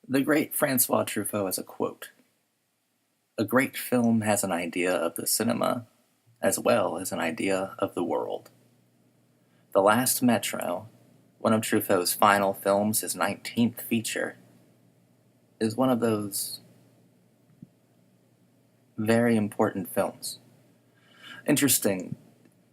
The great Francois Truffaut has a quote: "A great film has an idea of the cinema as well as an idea of the world." The Last Metro, one of Truffaut's final films, his 19th feature, is one of those very important films. Interesting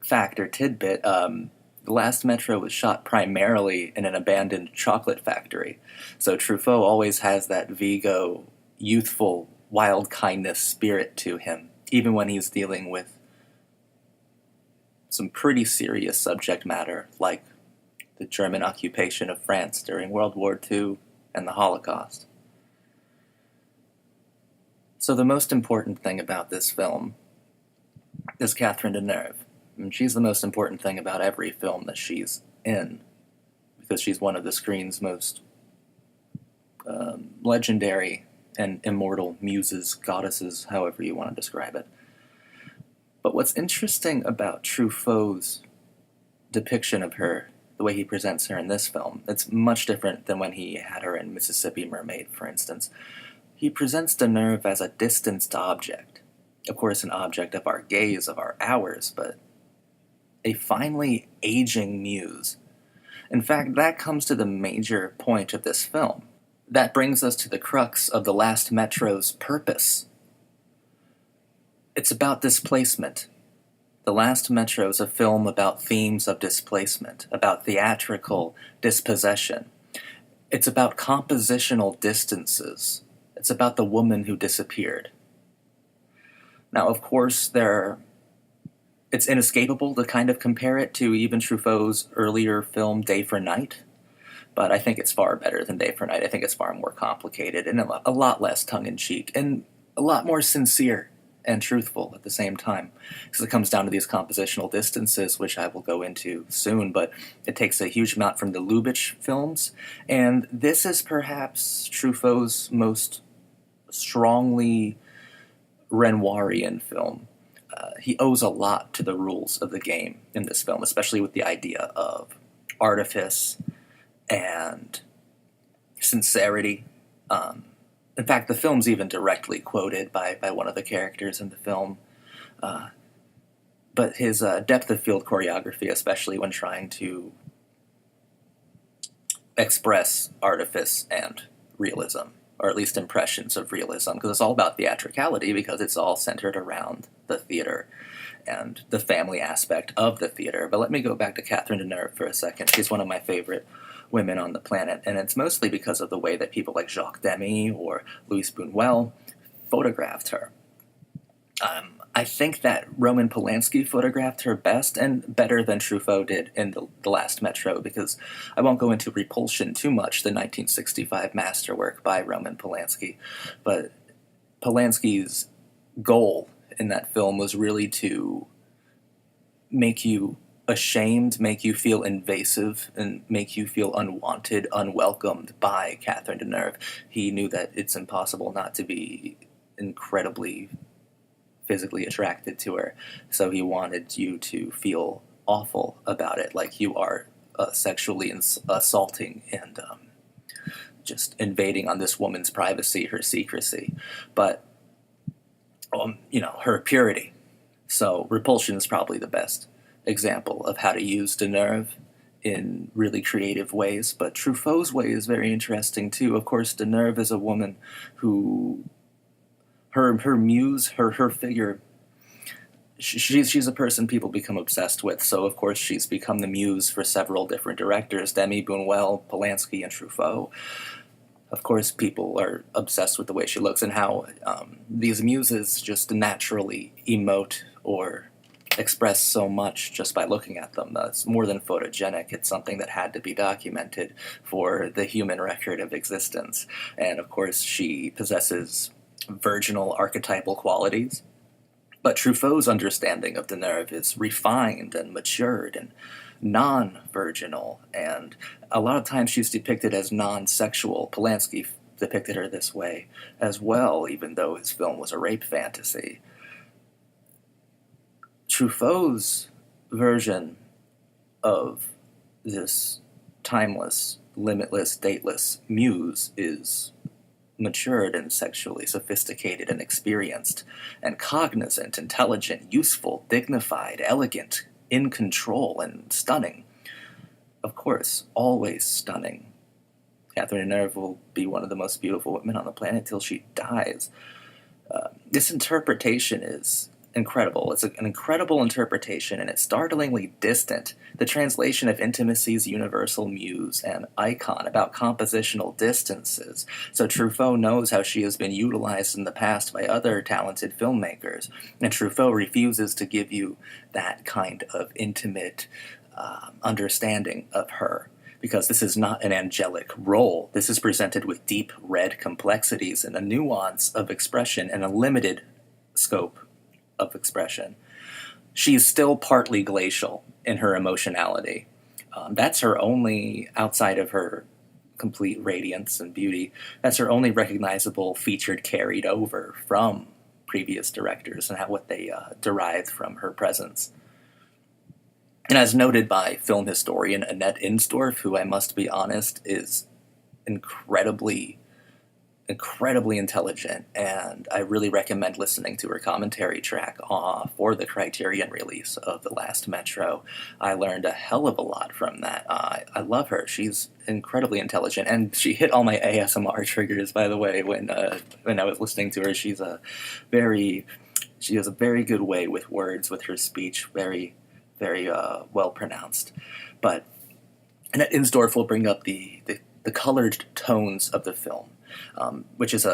fact or tidbit, The Last Metro was shot primarily in an abandoned chocolate factory. So Truffaut always has that Vigo, youthful, wild kindness spirit to him, even when he's dealing with some pretty serious subject matter, like the German occupation of France during World War II and the Holocaust. So the most important thing about this film is Catherine Deneuve. And she's the most important thing about every film that she's in, because she's one of the screen's most legendary and immortal muses, goddesses, however you want to describe it. But what's interesting about Truffaut's depiction of her, the way he presents her in this film, it's much different than when he had her in Mississippi Mermaid, for instance. He presents Deneuve as a distanced object. Of course, an object of our gaze, of our hours, but a finely aging muse. In fact, that comes to the major point of this film. That brings us to the crux of The Last Metro's purpose. It's about displacement. The Last Metro is a film about themes of displacement, about theatrical dispossession. It's about compositional distances. It's about the woman who disappeared. Now, of course, it's inescapable to kind of compare it to even Truffaut's earlier film, Day for Night, but I think it's far better than Day for Night. I think it's far more complicated and a lot less tongue-in-cheek and a lot more sincere and truthful at the same time, because it comes down to these compositional distances, which I will go into soon, but it takes a huge amount from the Lubitsch films, and this is perhaps Truffaut's most strongly Renoirian film. He owes a lot to the rules of the game in this film, especially with the idea of artifice and sincerity. In fact, the film's even directly quoted by one of the characters in the film. But his depth of field choreography, especially when trying to express artifice and realism, or at least impressions of realism, because it's all about theatricality, because it's all centered around the theater and the family aspect of the theater. But let me go back to Catherine Deneuve for a second. She's one of my favorite women on the planet, and it's mostly because of the way that people like Jacques Demy or Louis Buñuel photographed her. I think that Roman Polanski photographed her best and better than Truffaut did in the Last Metro, because I won't go into Repulsion too much, the 1965 masterwork by Roman Polanski, but Polanski's goal in that film was really to make you ashamed, make you feel invasive, and make you feel unwanted, unwelcomed by Catherine Deneuve. He knew that it's impossible not to be incredibly physically attracted to her, so he wanted you to feel awful about it, like you are sexually assaulting and just invading on this woman's privacy, her secrecy, but her purity. So Repulsion is probably the best example of how to use Deneuve in really creative ways, but Truffaut's way is very interesting too. Of course, Deneuve is a woman who her muse, her figure, she's a person people become obsessed with. So of course she's become the muse for several different directors: Demy, Buñuel, Polanski, and Truffaut. Of course, people are obsessed with the way she looks and how these muses just naturally emote or express so much just by looking at them. It's more than photogenic. It's something that had to be documented for the human record of existence. And of course, she possesses virginal archetypal qualities. But Truffaut's understanding of Deneuve is refined and matured and non-virginal, and a lot of times she's depicted as non-sexual. Polanski depicted her this way as well, even though his film was a rape fantasy. Truffaut's version of this timeless, limitless, dateless muse is matured and sexually sophisticated and experienced, and cognizant, intelligent, useful, dignified, elegant, in control, and stunning. Of course, always stunning. Catherine Deneuve will be one of the most beautiful women on the planet till she dies. This interpretation is incredible. It's an incredible interpretation, and it's startlingly distant. The translation of intimacy's universal muse and icon about compositional distances. So Truffaut knows how she has been utilized in the past by other talented filmmakers, and Truffaut refuses to give you that kind of intimate understanding of her, because this is not an angelic role. This is presented with deep red complexities and a nuance of expression and a limited scope of expression. She's still partly glacial in her emotionality. That's her only, outside of her complete radiance and beauty, that's her only recognizable feature carried over from previous directors and what they derived from her presence. And as noted by film historian Annette Insdorf, who I must be honest is incredibly intelligent, and I really recommend listening to her commentary track for the Criterion release of The Last Metro. I learned a hell of a lot from that. I love her. She's incredibly intelligent, and she hit all my ASMR triggers, by the way, when I was listening to her. She has a very good way with words, with her speech, very well pronounced. But Annette Insdorf will bring up the colored tones of the film, which is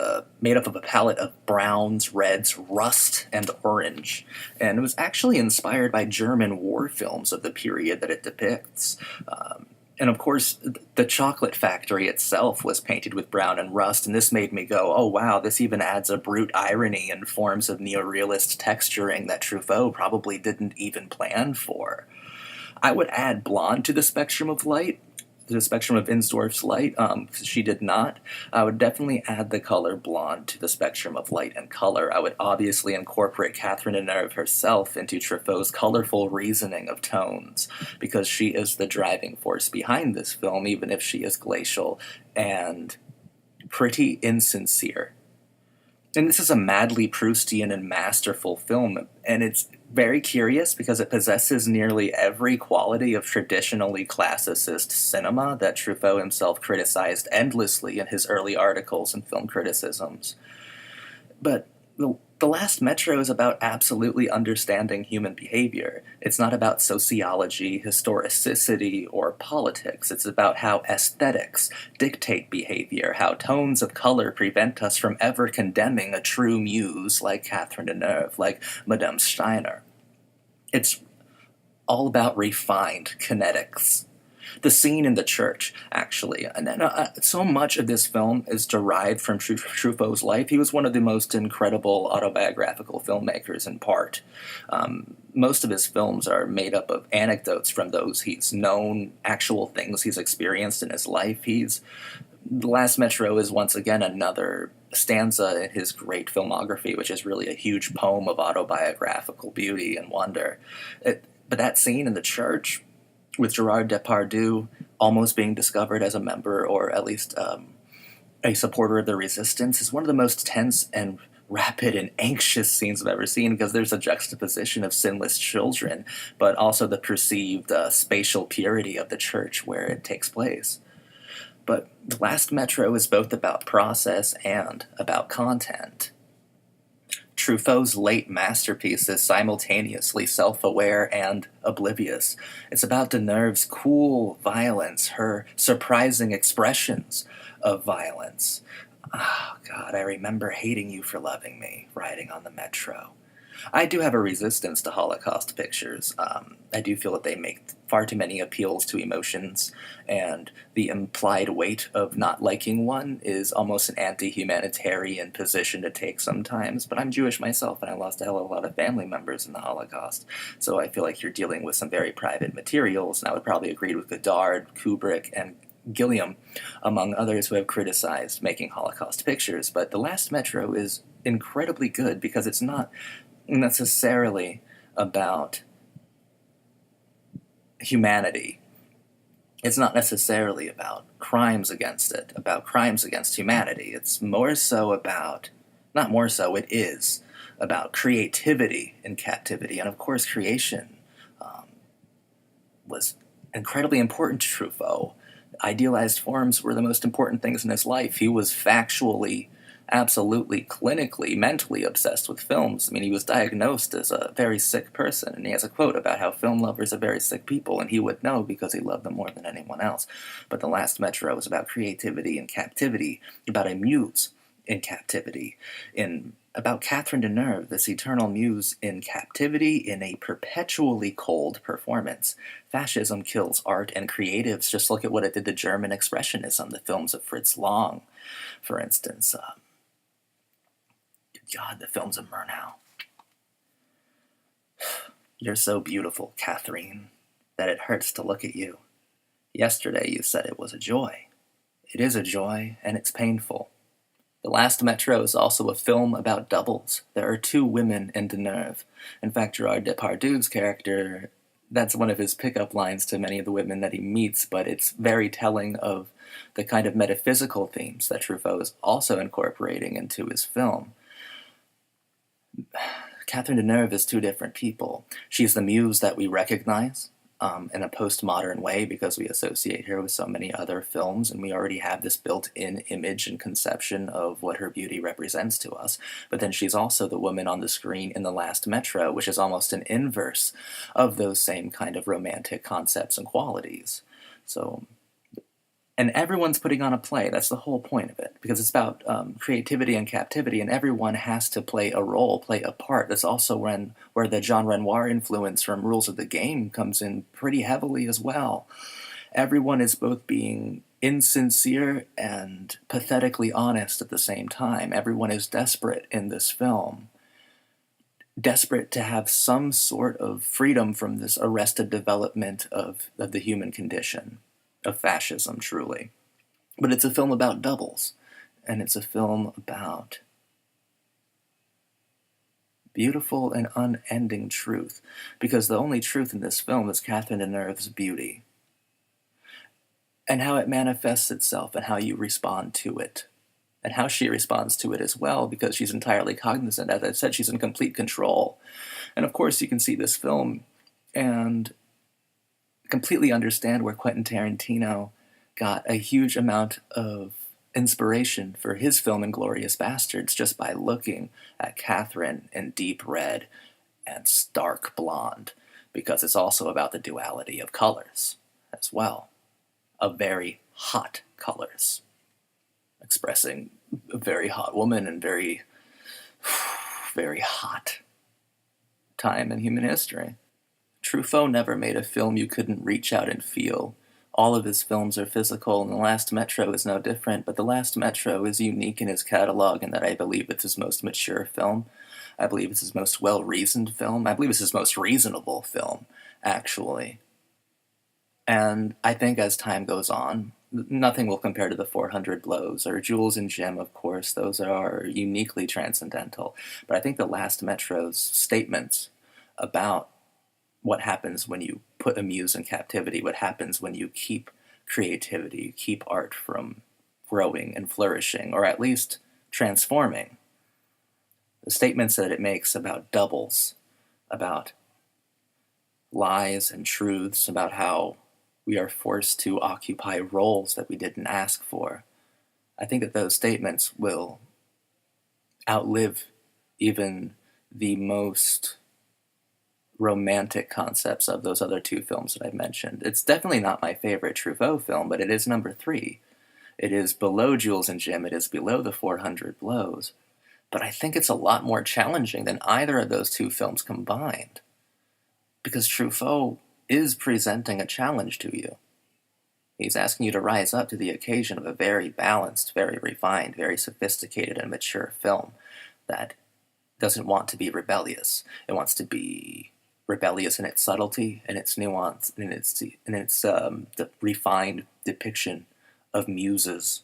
made up of a palette of browns, reds, rust, and orange. And it was actually inspired by German war films of the period that it depicts. And of course, the chocolate factory itself was painted with brown and rust, and this made me go, oh wow, this even adds a brute irony and forms of neorealist texturing that Truffaut probably didn't even plan for. I would add blonde to the spectrum of light, the spectrum of Insdorf's light. She did not. I would definitely add the color blonde to the spectrum of light and color. I would obviously incorporate Catherine Deneuve herself into Truffaut's colorful reasoning of tones, because she is the driving force behind this film, even if she is glacial and pretty insincere. And this is a madly Proustian and masterful film, and it's very curious because it possesses nearly every quality of traditionally classicist cinema that Truffaut himself criticized endlessly in his early articles and film criticisms. But The Last Metro is about absolutely understanding human behavior. It's not about sociology, historicity, or politics. It's about how aesthetics dictate behavior, how tones of color prevent us from ever condemning a true muse like Catherine Deneuve, like Madame Steiner. It's all about refined kinetics. The scene in the church, actually. And then, so much of this film is derived from Truffaut's life. He was one of the most incredible autobiographical filmmakers, in part. Most of his films are made up of anecdotes from those he's known, actual things he's experienced in his life. The Last Metro is once again another stanza in his great filmography, which is really a huge poem of autobiographical beauty and wonder. But that scene in the church, with Gerard Depardieu almost being discovered as a member, or at least a supporter of the resistance, is one of the most tense and rapid and anxious scenes I've ever seen, because there's a juxtaposition of sinless children, but also the perceived spatial purity of the church where it takes place. But The Last Metro is both about process and about content. Truffaut's late masterpiece is simultaneously self-aware and oblivious. It's about Deneuve's cool violence, her surprising expressions of violence. Oh, God, I remember hating you for loving me, riding on the metro. I do have a resistance to Holocaust pictures. I do feel that they make far too many appeals to emotions, and the implied weight of not liking one is almost an anti-humanitarian position to take sometimes. But I'm Jewish myself, and I lost a hell of a lot of family members in the Holocaust, so I feel like you're dealing with some very private materials, and I would probably agree with Godard, Kubrick, and Gilliam, among others who have criticized making Holocaust pictures. But The Last Metro is incredibly good because it's not necessarily about humanity. It's not necessarily about crimes against it, about crimes against humanity. It's more so about, not more so, it is about creativity in captivity. And of course, creation um, was incredibly important to Truffaut. Idealized forms were the most important things in his life. He was factually, absolutely, clinically, mentally obsessed with films. I mean, he was diagnosed as a very sick person, and he has a quote about how film lovers are very sick people, and he would know because he loved them more than anyone else. But The Last Metro is about creativity and captivity, about a muse in captivity, in about Catherine Deneuve, this eternal muse in captivity in a perpetually cold performance. Fascism kills art and creatives. Just look at what it did to German Expressionism, the films of Fritz Lang, for instance. God, the films of Murnau. You're so beautiful, Catherine, that it hurts to look at you. Yesterday you said it was a joy. It is a joy, and it's painful. The Last Metro is also a film about doubles. There are two women in Deneuve. In fact, Gerard Depardieu's character, that's one of his pickup lines to many of the women that he meets, but it's very telling of the kind of metaphysical themes that Truffaut is also incorporating into his film. Catherine Deneuve is two different people. She's the muse that we recognize in a postmodern way because we associate her with so many other films, and we already have this built-in image and conception of what her beauty represents to us. But then she's also the woman on the screen in The Last Metro, which is almost an inverse of those same kind of romantic concepts and qualities. So, and everyone's putting on a play. That's the whole point of it, because it's about creativity and captivity, and everyone has to play a role, play a part. That's also where the Jean Renoir influence from Rules of the Game comes in pretty heavily as well. Everyone is both being insincere and pathetically honest at the same time. Everyone is desperate in this film, desperate to have some sort of freedom from this arrested development of the human condition, of fascism, truly. But it's a film about doubles, and it's a film about beautiful and unending truth, because the only truth in this film is Catherine Deneuve's beauty, and how it manifests itself, and how you respond to it, and how she responds to it as well, because she's entirely cognizant. As I said, she's in complete control. And of course, you can see this film and completely understand where Quentin Tarantino got a huge amount of inspiration for his film *Inglourious Basterds* just by looking at Catherine in deep red and stark blonde, because it's also about the duality of colors as well, of very hot colors, expressing a very hot woman and very, very hot time in human history. Truffaut never made a film you couldn't reach out and feel. All of his films are physical, and The Last Metro is no different, but The Last Metro is unique in his catalog in that I believe it's his most mature film. I believe it's his most well-reasoned film. I believe it's his most reasonable film, actually. And I think as time goes on, nothing will compare to The 400 Blows or Jules and Jim, of course. Those are uniquely transcendental. But I think The Last Metro's statements about what happens when you put a muse in captivity, what happens when you keep creativity, you keep art from growing and flourishing, or at least transforming. The statements that it makes about doubles, about lies and truths, about how we are forced to occupy roles that we didn't ask for. I think that those statements will outlive even the most romantic concepts of those other two films that I mentioned. It's definitely not my favorite Truffaut film, but it is number 3. It is below Jules and Jim, it is below The 400 Blows. But I think it's a lot more challenging than either of those two films combined, because Truffaut is presenting a challenge to you. He's asking you to rise up to the occasion of a very balanced, very refined, very sophisticated and mature film that doesn't want to be rebellious. It wants to be rebellious in its subtlety, and its nuance, and its the refined depiction of muses,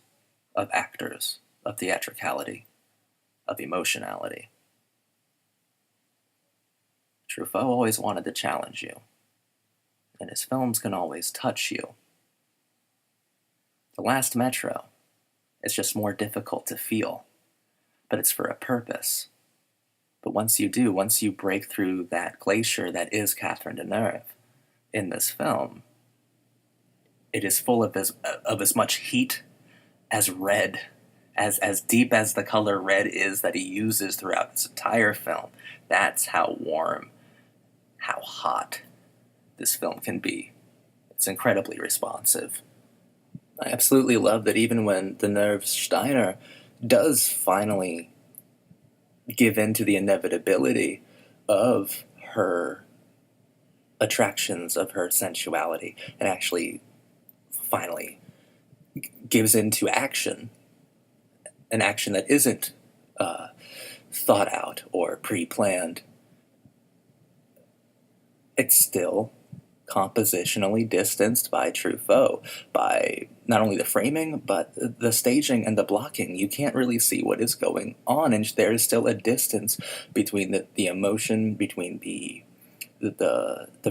of actors, of theatricality, of emotionality. Truffaut always wanted to challenge you, and his films can always touch you, The Last Metro is just more difficult to feel, but it's for a purpose. But once you break through that glacier that is Catherine Deneuve in this film, it is full of as much heat as red, as deep as the color red is that he uses throughout this entire film. That's how warm, how hot this film can be. It's incredibly responsive. I absolutely love that even when Deneuve's Steiner does finally give in to the inevitability of her attractions, of her sensuality, and actually finally gives into action, an action that isn't thought out or pre-planned, it's still compositionally distanced by Truffaut, by not only the framing, but the staging and the blocking. You can't really see what is going on, and there is still a distance between the emotion, between the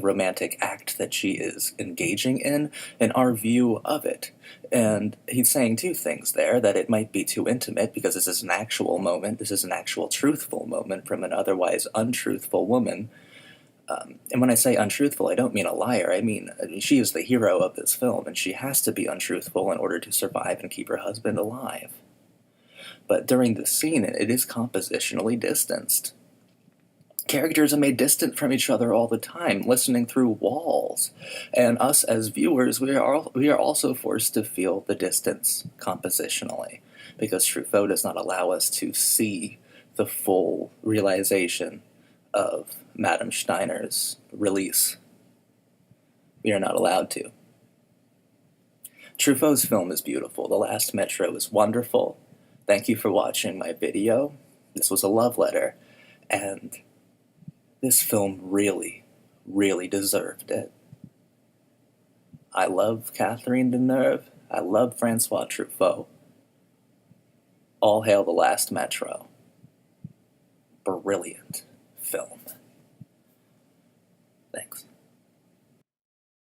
romantic act that she is engaging in, and our view of it. And he's saying two things there, that it might be too intimate because this is an actual moment, this is an actual truthful moment from an otherwise untruthful woman. And when I say untruthful, I don't mean a liar. I mean, she is the hero of this film, and she has to be untruthful in order to survive and keep her husband alive. But during this scene, it is compositionally distanced. Characters are made distant from each other all the time, listening through walls. And us as viewers, we are also forced to feel the distance compositionally, because Truffaut does not allow us to see the full realization of Madame Steiner's release. We are not allowed to. Truffaut's film is beautiful. The Last Metro is wonderful. Thank you for watching my video. This was a love letter, and this film really, really deserved it. I love Catherine Deneuve. I love Francois Truffaut. All hail the Last Metro. Brilliant.